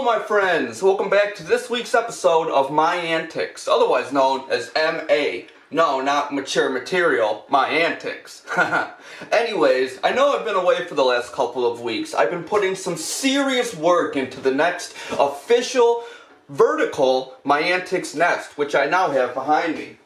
my friends, welcome back to this week's episode of My-ANTICS, otherwise known as MA. No, not mature material, My-ANTICS. Anyways, I know I've been away for the last couple of weeks. I've been putting some serious work into the next official vertical My-ANTICS nest, which I now have behind me.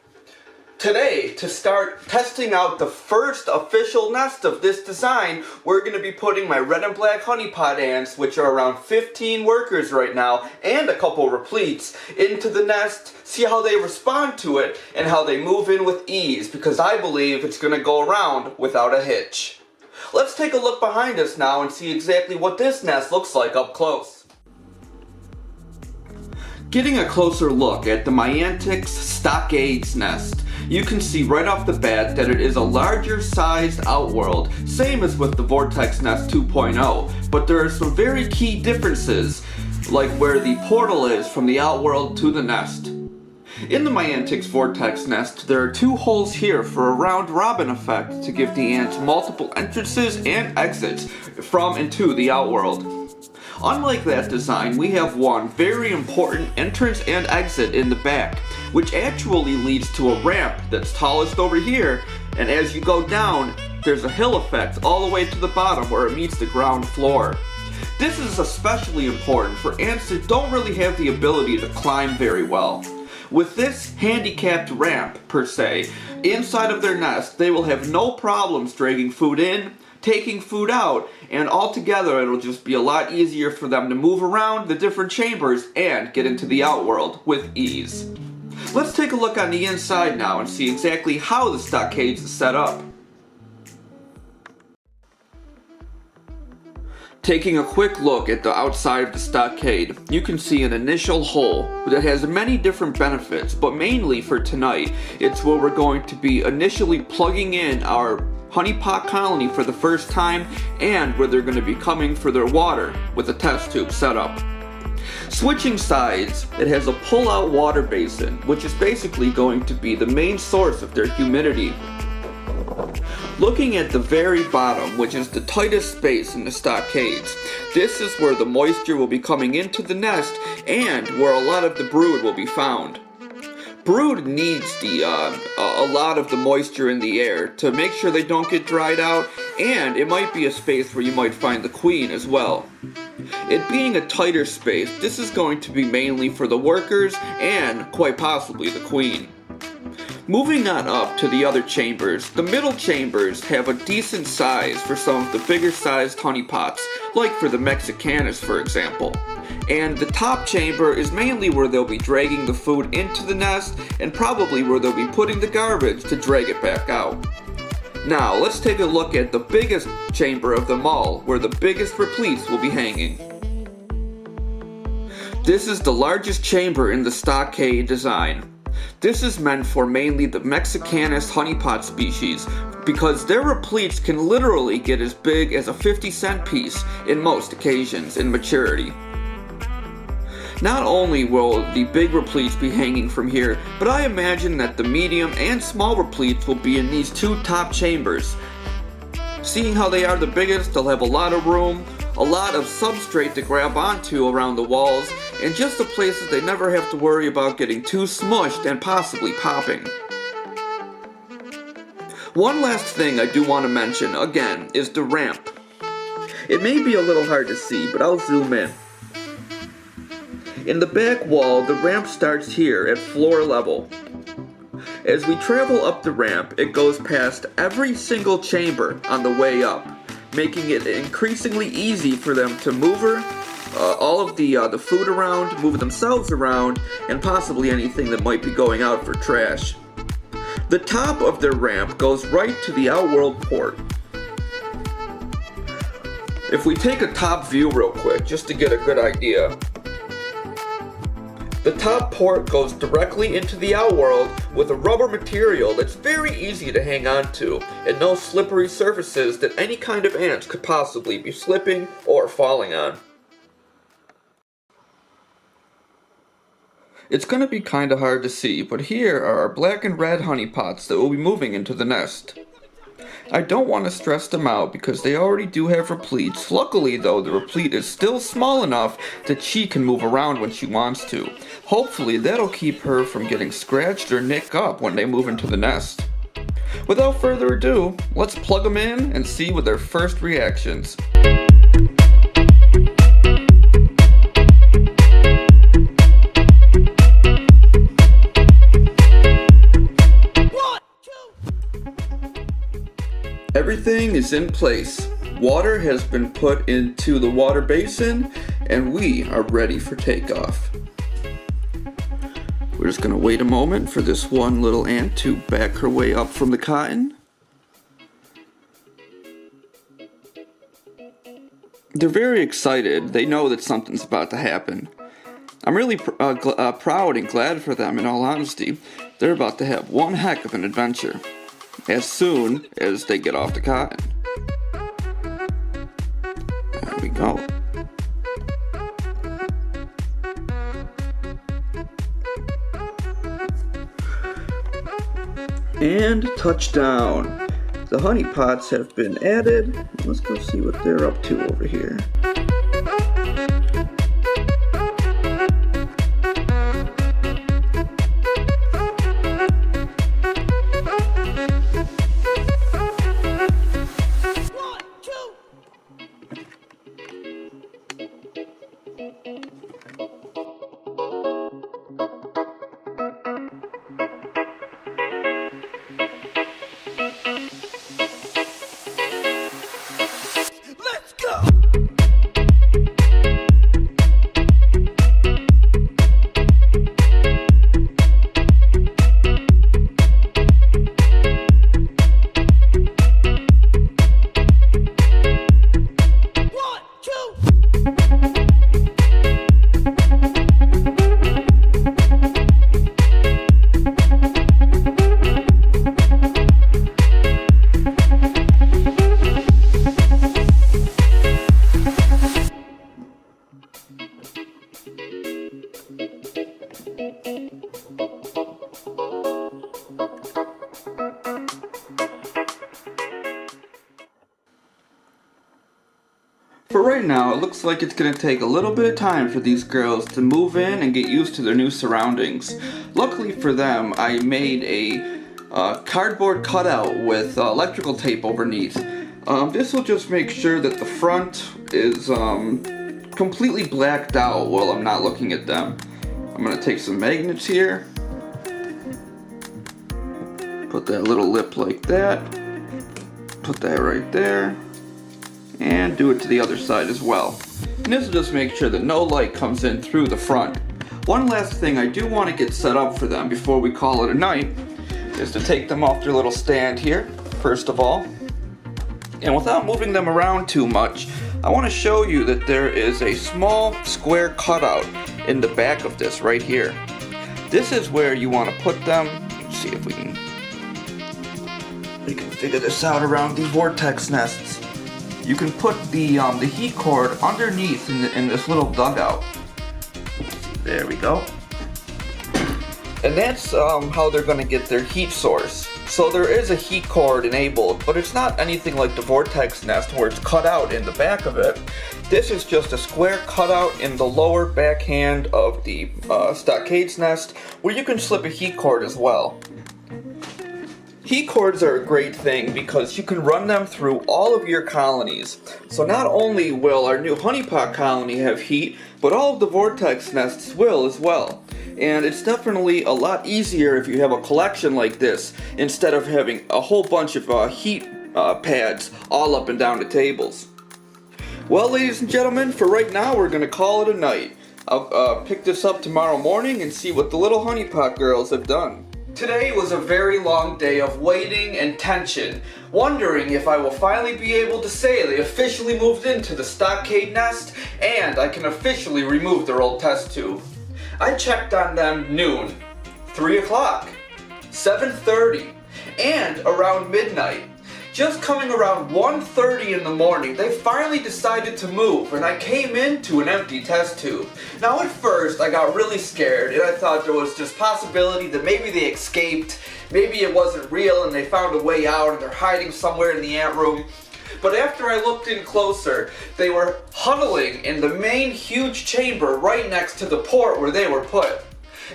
Today, to start testing out the first official nest of this design, we're going to be putting my red and black honeypot ants, which are around 15 workers right now, and a couple repletes, into the nest, see how they respond to it, and how they move in with ease, because I believe it's going to go around without a hitch. Let's take a look behind us now and see exactly what this nest looks like up close. Getting a closer look at the My-ANTICS stockades nest, you can see right off the bat that it is a larger sized outworld, same as with the Vortex Nest 2.0, but there are some very key differences, like where the portal is from the outworld to the nest. In the My-ANTICS Vortex Nest, there are two holes here for a round robin effect to give the ants multiple entrances and exits from and to the outworld. Unlike that design, we have one very important entrance and exit in the back, which actually leads to a ramp that's tallest over here, and as you go down, there's a hill effect all the way to the bottom where it meets the ground floor. This is especially important for ants that don't really have the ability to climb very well. With this handicapped ramp, per se, inside of their nest, they will have no problems dragging food in, taking food out, and altogether it'll just be a lot easier for them to move around the different chambers and get into the outworld with ease. Let's take a look on the inside now and see exactly how the stockades is set up. Taking a quick look at the outside of the stockade, you can see an initial hole that has many different benefits, but mainly for tonight, it's where we're going to be initially plugging in our honeypot colony for the first time, and where they're going to be coming for their water with a test tube set up. Switching sides, it has a pull-out water basin, which is basically going to be the main source of their humidity. Looking at the very bottom, which is the tightest space in the stockades, this is where the moisture will be coming into the nest and where a lot of the brood will be found. Brood needs a lot of the moisture in the air to make sure they don't get dried out, and it might be a space where you might find the queen as well. It being a tighter space, this is going to be mainly for the workers and quite possibly the queen. Moving on up to the other chambers, the middle chambers have a decent size for some of the bigger sized honeypots, like for the Mexicanus for example. And the top chamber is mainly where they'll be dragging the food into the nest, and probably where they'll be putting the garbage to drag it back out. Now, let's take a look at the biggest chamber of them all, where the biggest repletes will be hanging. This is the largest chamber in the stockade design. This is meant for mainly the Mexicanus honeypot species, because their repletes can literally get as big as a 50-cent piece in most occasions in maturity. Not only will the big repletes be hanging from here, but I imagine that the medium and small repletes will be in these two top chambers. Seeing how they are the biggest, they'll have a lot of room, a lot of substrate to grab onto around the walls, and just the places they never have to worry about getting too smushed and possibly popping. One last thing I do want to mention, again, is the ramp. It may be a little hard to see, but I'll zoom in. In the back wall, the ramp starts here at floor level. As we travel up the ramp, it goes past every single chamber on the way up, making it increasingly easy for them to move all of the food around, move themselves around, and possibly anything that might be going out for trash. The top of their ramp goes right to the outworld port. If we take a top view real quick, just to get a good idea, the top port goes directly into the outworld with a rubber material that's very easy to hang on to, and no slippery surfaces that any kind of ants could possibly be slipping or falling on. It's going to be kind of hard to see, but here are our black and red honeypots that will be moving into the nest. I don't want to stress them out because they already do have repletes. Luckily though, the replete is still small enough that she can move around when she wants to. Hopefully that'll keep her from getting scratched or nicked up when they move into the nest. Without further ado, let's plug them in and see what their first reactions. Everything is in place. Water has been put into the water basin and we are ready for takeoff. We're just going to wait a moment for this one little ant to back her way up from the cotton. They're very excited. They know that something's about to happen. I'm really proud and glad for them, in all honesty. They're about to have one heck of an adventure as soon as they get off the cotton. There we go. And touchdown. The honey pots have been added. Let's go see what they're up to over here. For right now, it looks like it's going to take a little bit of time for these girls to move in and get used to their new surroundings. Luckily for them, I made a cardboard cutout with electrical tape underneath. This will just make sure that the front is completely blacked out while I'm not looking at them. I'm going to take some magnets here, put that little lip like that, put that right there, and do it to the other side as well. And this will just make sure that no light comes in through the front. One last thing I do want to get set up for them before we call it a night is to take them off their little stand here, first of all. And without moving them around too much, I want to show you that there is a small square cutout in the back of this right here. This is where you want to put them. Let's see if we can figure this out around the Vortex Nests. You can put the heat cord underneath in this little dugout. There we go. And that's how they're going to get their heat source. So there is a heat cord enabled, but it's not anything like the Vortex Nest where it's cut out in the back of it. This is just a square cutout in the lower backhand of the stockades nest where you can slip a heat cord as well. Heat cords are a great thing because you can run them through all of your colonies. So not only will our new honeypot colony have heat, but all of the Vortex nests will as well. And it's definitely a lot easier if you have a collection like this instead of having a whole bunch of heat pads all up and down the tables. Well, ladies and gentlemen, for right now we're going to call it a night. I'll pick this up tomorrow morning and see what the little honeypot girls have done. Today was a very long day of waiting and tension, wondering if I will finally be able to say they officially moved into the stockade nest and I can officially remove their old test tube. I checked on them noon, 3 o'clock, 7:30, and around midnight. Just coming around 1:30 in the morning, they finally decided to move, and I came into an empty test tube. Now at first, I got really scared, and I thought there was just possibility that maybe they escaped, maybe it wasn't real and they found a way out and they're hiding somewhere in the ant room. But after I looked in closer, they were huddling in the main huge chamber right next to the port where they were put.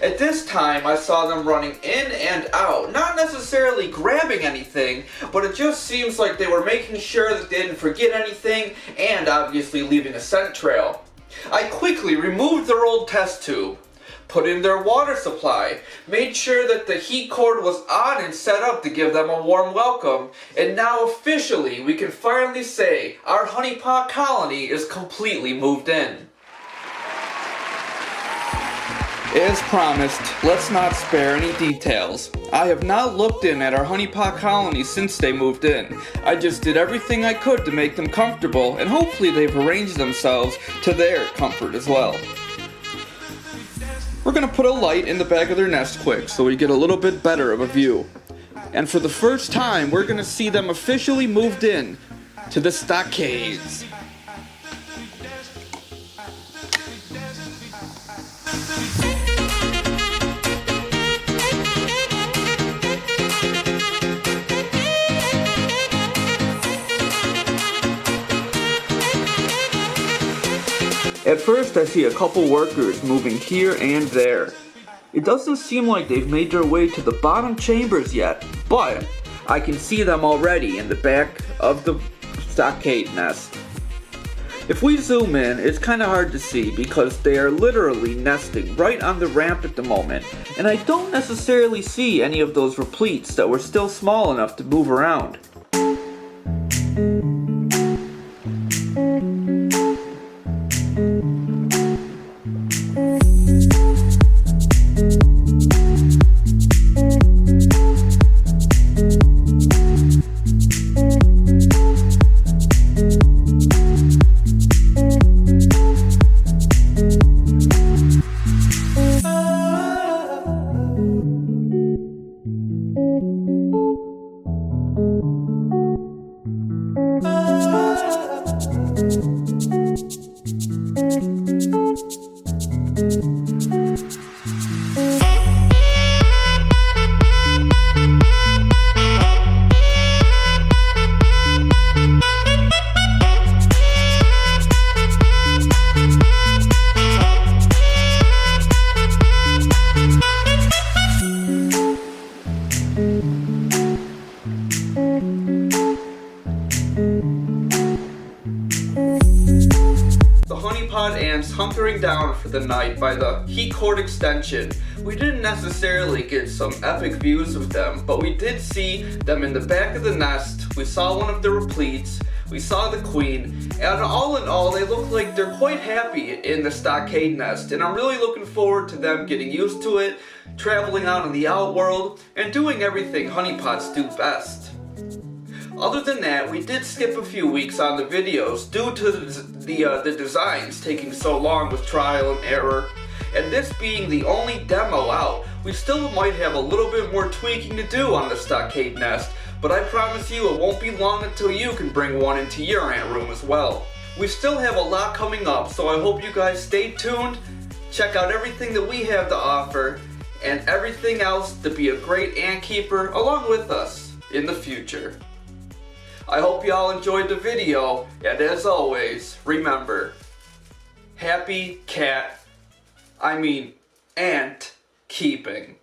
At this time, I saw them running in and out, not necessarily grabbing anything, but it just seems like they were making sure that they didn't forget anything and obviously leaving a scent trail. I quickly removed their old test tube, put in their water supply, made sure that the heat cord was on and set up to give them a warm welcome, and now officially we can finally say our honeypot colony is completely moved in. As promised, let's not spare any details. I have not looked in at our honeypot colony since they moved in. I just did everything I could to make them comfortable, and hopefully they've arranged themselves to their comfort as well. We're going to put a light in the back of their nest quick so we get a little bit better of a view. And for the first time, we're going to see them officially moved in to the stockades. At first I see a couple workers moving here and there. It doesn't seem like they've made their way to the bottom chambers yet, but I can see them already in the back of the stockade nest. If we zoom in, it's kind of hard to see because they are literally nesting right on the ramp at the moment, and I don't necessarily see any of those repletes that were still small enough to move around. Honeypot ants hunkering down for the night by the heat cord extension. We didn't necessarily get some epic views of them, but we did see them in the back of the nest. We saw one of the repletes, we saw the queen, and all in all they look like they're quite happy in the stockade nest, and I'm really looking forward to them getting used to it, traveling out in the outworld, and doing everything honeypots do best. Other than that, we did skip a few weeks on the videos due to the designs taking so long with trial and error, and this being the only demo out, we still might have a little bit more tweaking to do on the stockade nest, but I promise you it won't be long until you can bring one into your ant room as well. We still have a lot coming up, so I hope you guys stay tuned, check out everything that we have to offer, and everything else to be a great ant keeper along with us in the future. I hope y'all enjoyed the video, and as always, remember, happy ant keeping.